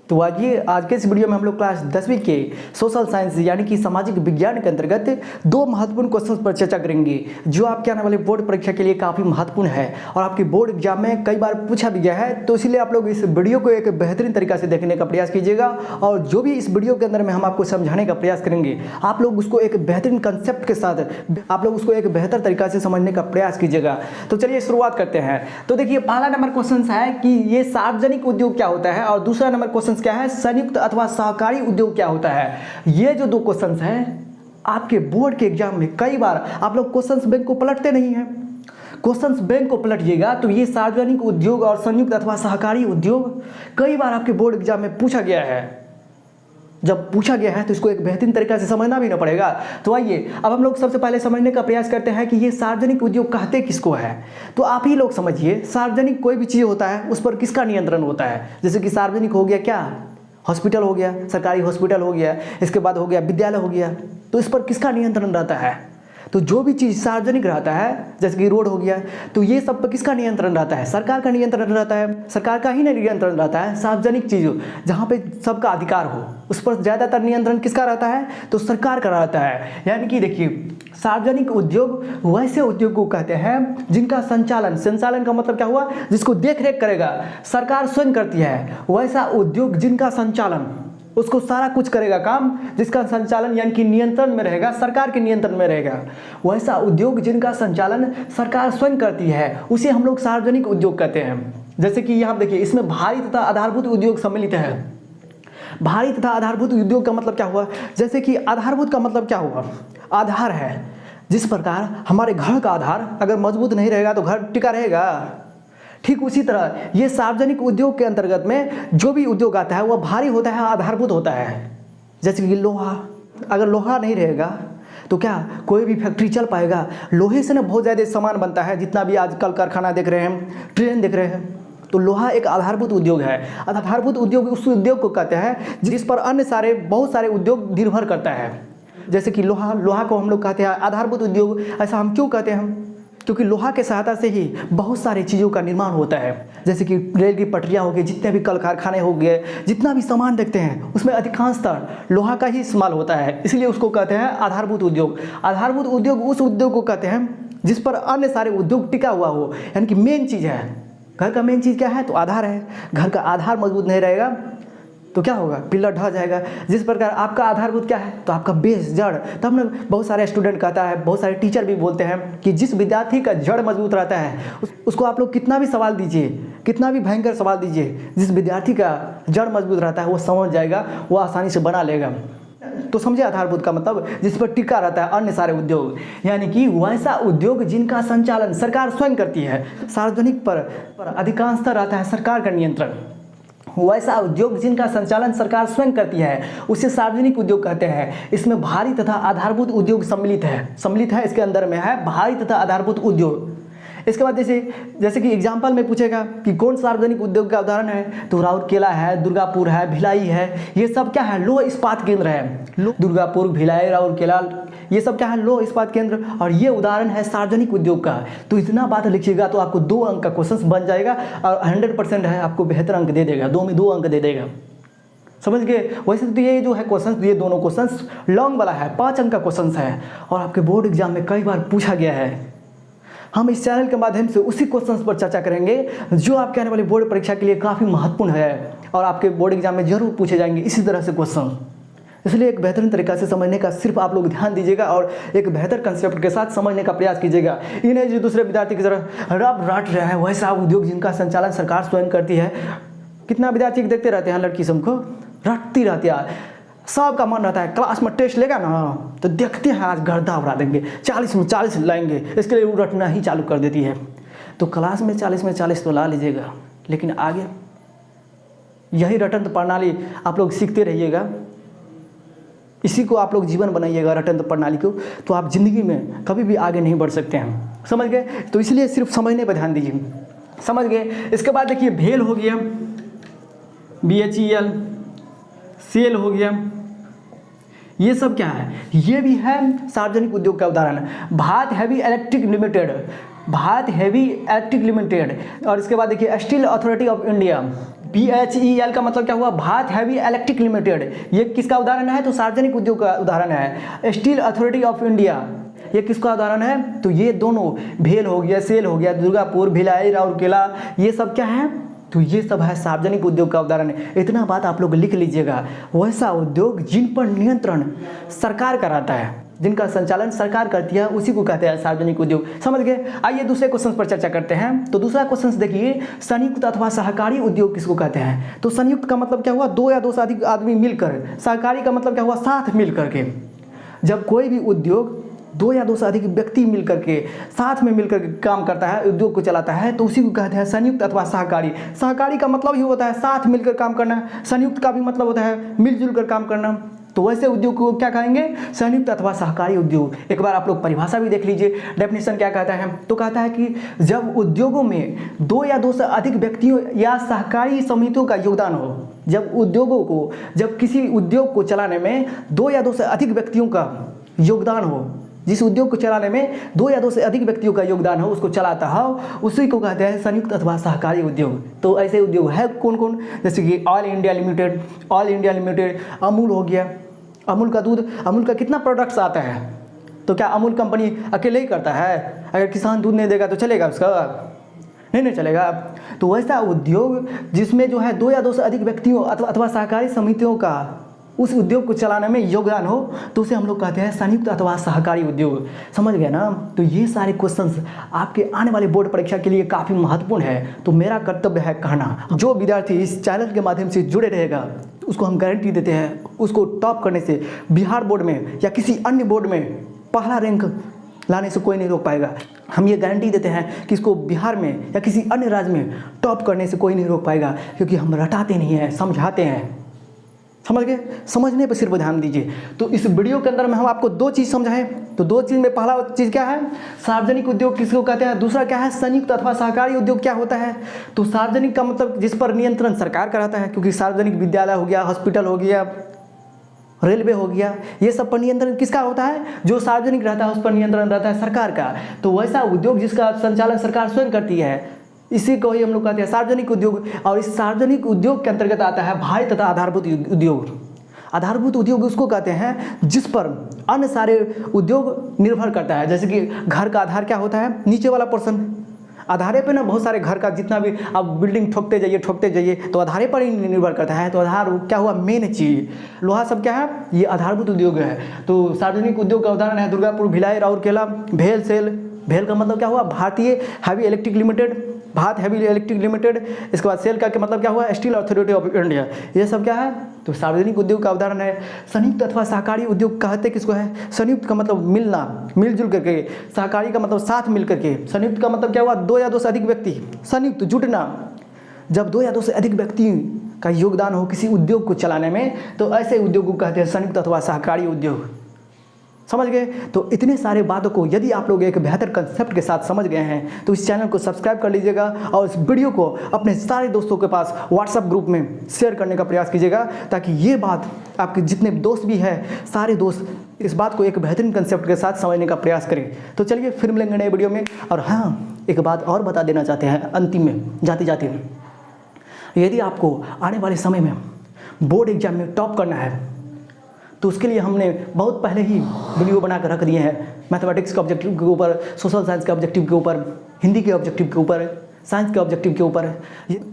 तो आइए आज के इस वीडियो में हम लोग क्लास 10वीं के सोशल साइंस यानी कि सामाजिक विज्ञान के अंतर्गत दो महत्वपूर्ण क्वेश्चंस पर चर्चा करेंगे जो आपके आने वाले बोर्ड परीक्षा के लिए काफ़ी महत्वपूर्ण है और आपके बोर्ड एग्जाम में कई बार पूछा भी गया है। तो इसीलिए आप लोग इस वीडियो को एक बेहतरीन तरीका से देखने का प्रयास कीजिएगा और जो भी इस वीडियो के अंदर में हम आपको समझाने का प्रयास करेंगे आप लोग उसको एक बेहतरीन कंसेप्ट के साथ आप लोग उसको एक बेहतर तरीका से समझने का प्रयास कीजिएगा। तो चलिए शुरुआत करते हैं। तो देखिए पहला नंबर क्वेश्चन है कि ये सार्वजनिक उद्योग क्या होता है और दूसरा नंबर क्वेश्चन क्या है संयुक्त अथवा सहकारी उद्योग क्या होता है। ये जो दो क्वेश्चंस हैं आपके बोर्ड के एग्जाम में कई बार आप लोग क्वेश्चंस बैंक को पलटते नहीं हैं। क्वेश्चंस बैंक को पलटिएगा तो ये सार्वजनिक उद्योग और संयुक्त अथवा सहकारी उद्योग कई बार आपके बोर्ड एग्जाम में पूछा गया है। जब पूछा गया है तो इसको एक बेहतरीन तरीका से समझना भी ना पड़ेगा। तो आइए अब हम लोग सबसे पहले समझने का प्रयास करते हैं कि ये सार्वजनिक उद्योग कहते किसको है। तो आप ही लोग समझिए सार्वजनिक कोई भी चीज़ होता है उस पर किसका नियंत्रण होता है। जैसे कि सार्वजनिक हो गया क्या, हॉस्पिटल हो गया, सरकारी हॉस्पिटल हो गया, इसके बाद हो गया विद्यालय हो गया। तो इस पर किसका नियंत्रण रहता है। तो जो भी चीज़ सार्वजनिक रहता है जैसे कि रोड हो गया तो ये सब पर किसका नियंत्रण रहता है, सरकार का नियंत्रण रहता है। सरकार का ही नहीं नियंत्रण रहता है, सार्वजनिक चीज़ों जहाँ पे सबका अधिकार हो उस पर ज़्यादातर नियंत्रण किसका रहता है तो सरकार का रहता है। यानी कि देखिए सार्वजनिक उद्योग वैसे उद्योग को कहते हैं जिनका संचालन का मतलब क्या हुआ, जिसको देख रेख करेगा सरकार स्वयं करती है। वैसा उद्योग जिनका संचालन उसको सारा कुछ करेगा काम, जिसका संचालन यानी कि नियंत्रण में रहेगा, सरकार के नियंत्रण में रहेगा। वैसा उद्योग जिनका संचालन सरकार स्वयं करती है उसे हम लोग सार्वजनिक उद्योग कहते हैं। जैसे कि यहाँ देखिए इसमें भारी तथा आधारभूत उद्योग सम्मिलित है। भारी तथा आधारभूत उद्योग का मतलब क्या हुआ, जैसे कि आधारभूत का मतलब क्या हुआ, आधार है। जिस प्रकार हमारे घर का आधार अगर मजबूत नहीं रहेगा तो घर टिका रहेगा, ठीक उसी तरह ये सार्वजनिक उद्योग के अंतर्गत में जो भी उद्योग आता है वह भारी होता है, आधारभूत होता है। जैसे कि लोहा, अगर लोहा नहीं रहेगा तो क्या कोई भी फैक्ट्री चल पाएगा। लोहे से ना बहुत ज़्यादा सामान बनता है, जितना भी आजकल कारखाना देख रहे हैं, ट्रेन देख रहे हैं। तो लोहा एक आधारभूत उद्योग है। आधारभूत उद्योग उस उद्योग को कहते हैं जिस पर अन्य बहुत सारे उद्योग निर्भर करता है। जैसे कि लोहा को हम लोग कहते हैं आधारभूत उद्योग। ऐसा हम क्यों कहते हैं, क्योंकि लोहा के सहायता से ही बहुत सारी चीज़ों का निर्माण होता है। जैसे कि रेल की पटरियाँ हो गई, जितने भी कल कारखाने हो गए, जितना भी सामान देखते हैं उसमें अधिकांशतः लोहा का ही इस्तेमाल होता है, इसलिए उसको कहते हैं आधारभूत उद्योग। आधारभूत उद्योग उस उद्योग को कहते हैं जिस पर अन्य सारे उद्योग टिका हुआ हो। यानी कि मेन चीज़ है, घर का मेन चीज़ क्या है तो आधार है। घर का आधार मजबूत नहीं रहेगा तो क्या होगा, पिलर ढह जाएगा। जिस प्रकार आपका आधारभूत क्या है तो आपका बेस, जड़। तब ना बहुत सारे स्टूडेंट कहता है, बहुत सारे टीचर भी बोलते हैं कि जिस विद्यार्थी का जड़ मजबूत रहता है उसको आप लोग कितना भी सवाल दीजिए, कितना भी भयंकर सवाल दीजिए, जिस विद्यार्थी का जड़ मजबूत रहता है वो समझ जाएगा, वो आसानी से बना लेगा। तो समझे आधारभूत का मतलब जिस पर टिका रहता है अन्य सारे उद्योग, यानी कि वैसा उद्योग जिनका संचालन सरकार स्वयं करती है। सार्वजनिक पर अधिकांशतः रहता है सरकार का नियंत्रण। वैसा उद्योग जिनका संचालन सरकार स्वयं करती है उसे सार्वजनिक उद्योग कहते हैं। इसमें भारी तथा आधारभूत उद्योग सम्मिलित है। इसके अंदर में है भारी तथा आधारभूत उद्योग। इसके बाद जैसे कि एग्जाम्पल में पूछेगा कि कौन सार्वजनिक उद्योग का उदाहरण है तो राउरकेला है, दुर्गापुर है, भिलाई है। ये सब क्या है, लौह इस्पात केंद्र है। दुर्गापुर, भिलाई, राउरकेला ये सब क्या है, लौह इस्पात केंद्र। और ये उदाहरण है सार्वजनिक उद्योग का। तो इतना बात लिखिएगा तो आपको 2 अंक का क्वेश्चन बन जाएगा और 100% है आपको बेहतर अंक दे देगा, 2 में 2 अंक दे देगा। समझ गए। वैसे तो ये जो है क्वेश्चन, ये दोनों क्वेश्चन लॉन्ग वाला है, 5 अंक का क्वेश्चन है और आपके बोर्ड एग्जाम में कई बार पूछा गया है। हम इस चैनल के माध्यम से उसी क्वेश्चंस पर चर्चा करेंगे जो आपके आने वाली बोर्ड परीक्षा के लिए काफ़ी महत्वपूर्ण है और आपके बोर्ड एग्जाम में जरूर पूछे जाएंगे इसी तरह से क्वेश्चन। इसलिए एक बेहतरीन तरीका से समझने का सिर्फ आप लोग ध्यान दीजिएगा और एक बेहतर कंसेप्ट के साथ समझने का प्रयास कीजिएगा। इन्हें जो दूसरे विद्यार्थी की तरह रब रट रहा है वैसा उद्योग जिनका संचालन सरकार स्वयं करती है। कितना विद्यार्थी देखते रहते हैं, लड़की सबको रटती रहती है, सबका मन रहता है क्लास में टेस्ट लेगा ना तो देखते हैं आज गर्दा उड़ा देंगे, 40 में 40 लाएंगे, इसके लिए वो रटना ही चालू कर देती है। तो क्लास में 40 में 40 तो ला लीजिएगा, लेकिन आगे यही रटन प्रणाली आप लोग सीखते रहिएगा, इसी को आप लोग जीवन बनाइएगा रटन प्रणाली को, तो आप ज़िंदगी में कभी भी आगे नहीं बढ़ सकते हैं। समझ गए। तो इसलिए सिर्फ समझने पर ध्यान दीजिए। समझ गए। इसके बाद देखिए भेल हो गया, BHEL, सेल हो गया, ये सब क्या है, ये भी है सार्वजनिक उद्योग का उदाहरण। भारत हेवी इलेक्ट्रिक लिमिटेड, और इसके बाद देखिए steel authority of India, BHEL का मतलब क्या हुआ, भारत हैवी इलेक्ट्रिक लिमिटेड। ये किसका उदाहरण है, तो सार्वजनिक उद्योग का उदाहरण है। स्टील अथॉरिटी ऑफ इंडिया, ये किसका उदाहरण है, तो ये दोनों भेल हो गया, सेल हो गया, दुर्गापुर, भिलाई, राउरकेला, ये सब क्या है, तो ये सब है सार्वजनिक उद्योग का उदाहरण है। इतना बात आप लोग लिख लीजिएगा। वैसा उद्योग जिन पर नियंत्रण सरकार कराता है, जिनका संचालन सरकार करती है, उसी को कहते हैं सार्वजनिक उद्योग। समझ गए। आइए दूसरे क्वेश्चन पर चर्चा करते हैं। तो दूसरा क्वेश्चन देखिए, संयुक्त अथवा सहकारी उद्योग किसको कहते हैं। तो संयुक्त का मतलब क्या हुआ, दो या दो से अधिक आदमी मिलकर। सहकारी का मतलब क्या हुआ, साथ मिल करके। जब कोई भी उद्योग दो या दो से अधिक व्यक्ति मिलकर के साथ में मिलकर के काम करता है, उद्योग को चलाता है, तो उसी को कहते हैं संयुक्त अथवा सहकारी। सहकारी का मतलब ही होता है साथ मिलकर काम करना। संयुक्त का भी मतलब होता है मिलजुल कर काम करना। तो वैसे उद्योग को क्या कहेंगे, संयुक्त अथवा सहकारी उद्योग। एक बार आप लोग परिभाषा भी देख लीजिए, डेफिनेशन क्या कहता है। तो कहता है कि जब उद्योगों में दो या दो से अधिक व्यक्तियों या सहकारी समितियों का योगदान हो। जब उद्योगों को, जब किसी उद्योग को चलाने में दो या दो से अधिक व्यक्तियों का योगदान हो, जिस उद्योग को चलाने में दो या दो से अधिक व्यक्तियों का योगदान हो, उसको चलाता हो, उसी को कहते हैं संयुक्त अथवा सहकारी उद्योग। तो ऐसे उद्योग है कौन कौन, जैसे कि ऑल इंडिया लिमिटेड, अमूल हो गया। अमूल का दूध, अमूल का कितना प्रोडक्ट्स आता है, तो क्या अमूल कंपनी अकेले ही करता है? अगर किसान दूध नहीं देगा तो चलेगा उसका? नहीं चलेगा। तो वैसा उद्योग जिसमें जो है दो या दो से अधिक व्यक्तियों अथवा सहकारी समितियों का उस उद्योग को चलाने में योगदान हो, तो उसे हम लोग कहते हैं संयुक्त अथवा सहकारी उद्योग। समझ गए ना। तो ये सारे क्वेश्चंस आपके आने वाले बोर्ड परीक्षा के लिए काफ़ी महत्वपूर्ण है। तो मेरा कर्तव्य है कहना, जो विद्यार्थी इस चैनल के माध्यम से जुड़े रहेगा उसको हम गारंटी देते हैं, उसको टॉप करने से बिहार बोर्ड में या किसी अन्य बोर्ड में पहला रैंक लाने से कोई नहीं रोक पाएगा। हम ये गारंटी देते हैं कि इसको बिहार में या किसी अन्य राज्य में टॉप करने से कोई नहीं रोक पाएगा, क्योंकि हम रटाते नहीं हैं, समझाते हैं। समझ गए। समझने पर सिर्फ ध्यान दीजिए। तो इस वीडियो के अंदर में हम आपको दो चीज़ समझाएं। तो दो चीज़ में पहला चीज़ क्या है, सार्वजनिक उद्योग किसको कहते हैं, दूसरा क्या है संयुक्त अथवा सहकारी उद्योग क्या होता है। तो सार्वजनिक का मतलब जिस पर नियंत्रण सरकार कराता है, क्योंकि सार्वजनिक विद्यालय हो गया, हॉस्पिटल हो गया, रेलवे हो गया, ये सब पर नियंत्रण किसका होता है, जो सार्वजनिक रहता है उस पर नियंत्रण रहता है सरकार का। तो वैसा उद्योग जिसका संचालन सरकार स्वयं करती है, इसी को ही हम लोग कहते हैं सार्वजनिक उद्योग। और इस सार्वजनिक उद्योग के अंतर्गत आता है भारी तथा आधारभूत उद्योग। आधारभूत उद्योग उसको कहते हैं जिस पर अन्य सारे उद्योग निर्भर करता है। जैसे कि घर का आधार क्या होता है, नीचे वाला पोर्शन। आधारे पे ना बहुत सारे घर का जितना भी आप बिल्डिंग ठोकते जाइए तो आधारे पर ही निर्भर करता है। तो आधार क्या हुआ, मेन चीज। लोहा सब क्या है, ये आधारभूत उद्योग है। तो सार्वजनिक उद्योग का उदाहरण है दुर्गापुर, भिलाई, राउरकेला, भेल, सेल। भेल का मतलब क्या हुआ, भारतीय heavy electric limited, Bharat heavy electric limited. इसके बाद सेल का मतलब क्या हुआ, स्टील अथॉरिटी ऑफ इंडिया। ये सब क्या है, तो सार्वजनिक उद्योग का उदाहरण है। संयुक्त अथवा सहकारी उद्योग कहते किसको है, संयुक्त का मतलब मिलना, मिलजुल करके। सहकारी का मतलब साथ मिल करके। संयुक्त का मतलब क्या हुआ, दो या दो से अधिक व्यक्ति, संयुक्त जुटना। जब दो या दो से अधिक व्यक्ति का योगदान हो किसी उद्योग को चलाने में, तो ऐसे उद्योग को कहते हैं संयुक्त अथवा सहकारी उद्योग। समझ गए। तो इतने सारे बातों को यदि आप लोग एक बेहतर कंसेप्ट के साथ समझ गए हैं तो इस चैनल को सब्सक्राइब कर लीजिएगा और इस वीडियो को अपने सारे दोस्तों के पास व्हाट्सएप ग्रुप में शेयर करने का प्रयास कीजिएगा, ताकि ये बात आपके जितने दोस्त भी हैं सारे दोस्त इस बात को एक बेहतरीन कंसेप्ट के साथ समझने का प्रयास करें। तो चलिए फिर मिलेंगे नए वीडियो में। और हाँ, एक बात और बता देना चाहते हैं अंतिम में जाते जाते, यदि आपको आने वाले समय में बोर्ड एग्जाम में टॉप करना है तो उसके लिए हमने बहुत पहले ही वीडियो बना कर रख दिए हैं। मैथमेटिक्स के ऑब्जेक्टिव के ऊपर, सोशल साइंस के ऑब्जेक्टिव के ऊपर, हिंदी के ऑब्जेक्टिव के ऊपर, साइंस के ऑब्जेक्टिव के ऊपर।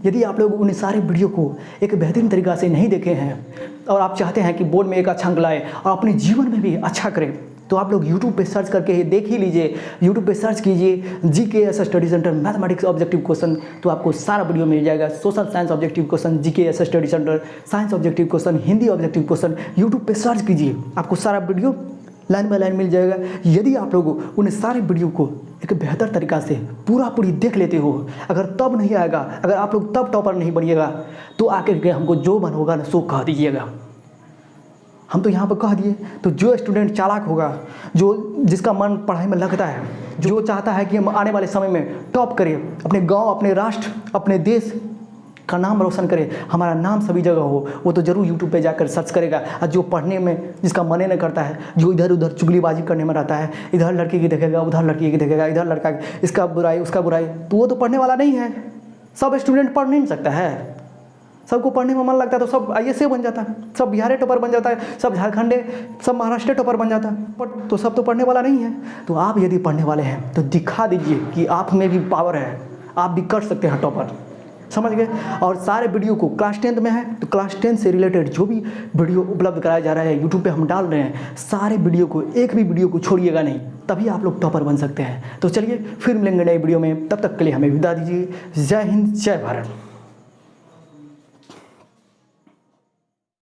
यदि आप लोग उन सारे वीडियो को एक बेहतरीन तरीक़ा से नहीं देखे हैं और आप चाहते हैं कि बोर्ड में एक अच्छा अंक लाए और अपने जीवन में भी अच्छा करें, तो आप लोग YouTube पे सर्च करके देख ही लीजिए। YouTube पे सर्च कीजिए GKS study centre mathematics objective question, तो आपको सारा वीडियो मिल जाएगा। Social science objective question, GKS study centre, science objective question, Hindi objective question, YouTube पे सर्च कीजिए, आपको सारा वीडियो लाइन बाय लाइन मिल जाएगा। यदि आप लोग उन सारे वीडियो को एक बेहतर तरीक़ा से पूरी देख लेते हो, अगर तब नहीं आएगा, अगर आप लोग तब टॉपर नहीं बनिएगा, तो आकर के हमको जो मन होगा ना सो कह दीजिएगा। हम तो यहाँ पर कह दिए। तो जो स्टूडेंट चालाक होगा, जो जिसका मन पढ़ाई में लगता है, जो चाहता है कि हम आने वाले समय में टॉप करें, अपने गांव, अपने राष्ट्र, अपने देश का नाम रोशन करें, हमारा नाम सभी जगह हो, वो तो ज़रूर यूट्यूब पे जाकर सर्च करेगा। और जो पढ़ने में जिसका मन नहीं करता है, जो इधर उधर चुगलीबाजी करने में रहता है, इधर लड़की की देखेगा, उधर लड़की की देखेगा, इधर लड़का इसका बुराई उसका बुराई, तो वो तो पढ़ने वाला नहीं है। सब स्टूडेंट पढ़ नहीं सकता है। सबको पढ़ने में मन लगता है तो सब IAS बन जाता है, सब बिहारी टॉपर बन जाता है, सब झारखंडे, सब महाराष्ट्र टॉपर बन जाता है। पर तो सब तो पढ़ने वाला नहीं है। तो आप यदि पढ़ने वाले हैं तो दिखा दीजिए कि आप में भी पावर है, आप भी कर सकते हैं टॉपर, समझ गए। और सारे वीडियो को क्लास 10th में है तो क्लास 10 से रिलेटेड जो भी वीडियो उपलब्ध कराया जा रहा है यूट्यूब पे हम डाल रहे हैं, सारे वीडियो को, एक भी वीडियो को छोड़िएगा नहीं, तभी आप लोग टॉपर बन सकते हैं। तो चलिए फिर मिलेंगे नए वीडियो में, तब तक के लिए हमें विदा दीजिए। जय हिंद, जय भारत।